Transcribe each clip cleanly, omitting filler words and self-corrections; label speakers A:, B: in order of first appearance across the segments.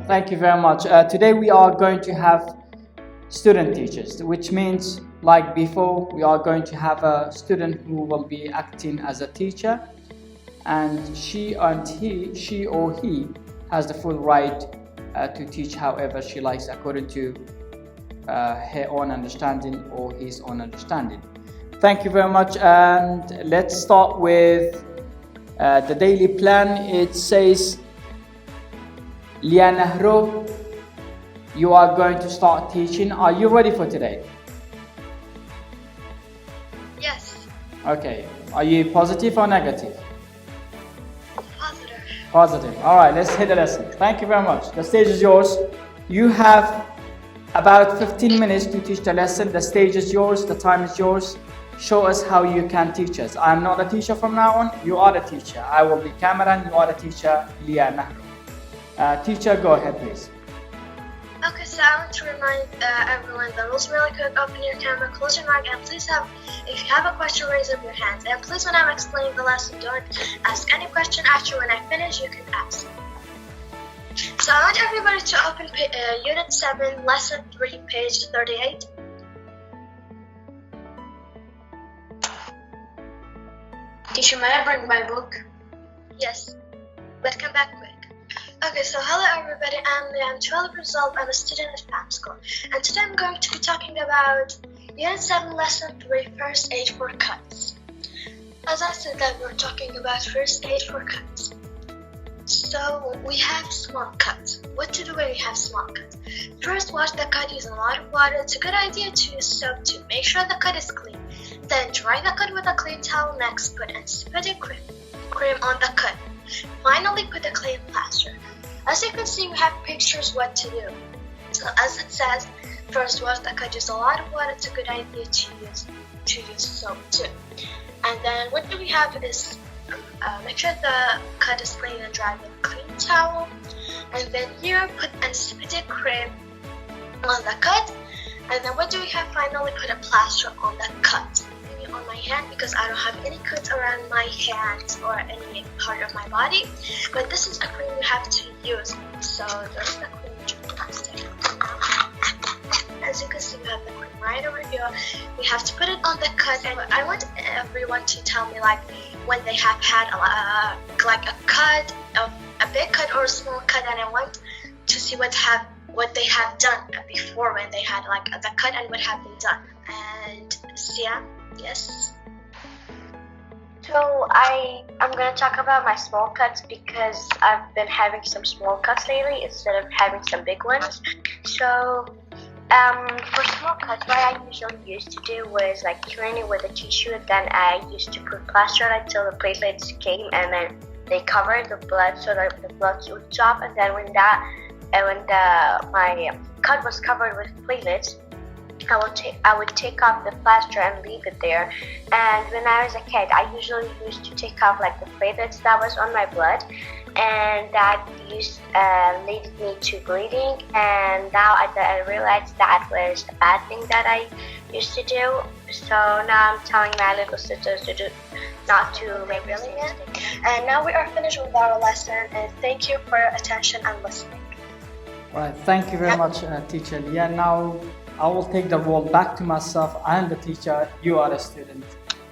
A: Thank you very much. Today we are going to have student teachers, which means like before, we are going to have a student who will be acting as a teacher, and she or he has the full right to teach however she likes according to her own understanding or his own understanding. Thank you very much, and let's start with the daily plan. It says, Lianahro, you are going to start teaching. Are you ready for today?
B: Yes.
A: Okay. Are you positive or negative?
B: Positive.
A: Positive. All right, let's hit the lesson. Thank you very much. The stage is yours. You have about 15 minutes to teach the lesson. The stage is yours. The time is yours. Show us how you can teach us. I'm not a teacher from now on. You are the teacher. I will be Cameron. You are the teacher, Lia Nahro. Teacher, go ahead, please.
B: Okay, so I want to remind everyone the rules really quick. Open your camera, close your mic, and please if you have a question, raise up your hands. And please, when I'm explaining the lesson, don't ask any question. After when I finish, you can ask. So I want everybody to open Unit 7, Lesson 3, page 38.
C: Teacher, may I bring my book?
B: Yes, but come back quick. Okay, so hello everybody, I'm 12 years old, I'm a student at FAM School, and today I'm going to be talking about Unit 7, Lesson 3, First Aid for Cuts. As I said that we're talking about first aid for cuts. So we have small cuts. What to do when we have small cuts? First, wash the cut using a lot of water. It's a good idea to use soap to make sure the cut is clean. Then dry the cut with a clean towel. Next, put insipid cream on the cut. Finally, put a clean plaster. As you can see, we have pictures what to do. So as it says, first wash the cut, use a lot of water. It's a good idea to use soap too. And then what do we have is make sure the cut is clean and dry with a clean towel. And then here, put insipid cream on the cut. And then what do we have? Finally, put a plaster on the cut. On my hand, because I don't have any cuts around my hands or any part of my body, but this is the cream you have to use. So there's the cream plastic. As you can see, we have the cream right over here. We have to put it on the cut, and I want everyone to tell me like when they have had like a cut, a big cut or a small cut, and I want to see what they have done before when they had like the cut and what have they done. And Sia. Yes.
C: So I'm going to talk about my small cuts because I've been having some small cuts lately instead of having some big ones. So for small cuts, what I usually used to do was like clean it with a tissue. Then I used to put plaster on it until the platelets came, and then they covered the blood so that the blood would stop. And then when my cut was covered with platelets, I would take off the plaster and leave it there. And when I was a kid, I usually used to take off like the platelets that was on my blood, and that leaded me to bleeding. And now I realized that was a bad thing that I used to do. So now I'm telling my little sisters not to make really it.
B: And now we are finished with our lesson, and thank you for your attention and listening.
A: All right, thank you very much, Teacher Lia. Now I will take the role back to myself. I am the teacher, you are a student.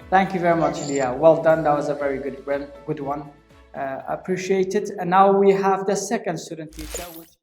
A: Thank you very much, Lia. Well done, that was a very good one. Appreciate it. And now we have the second student teacher, which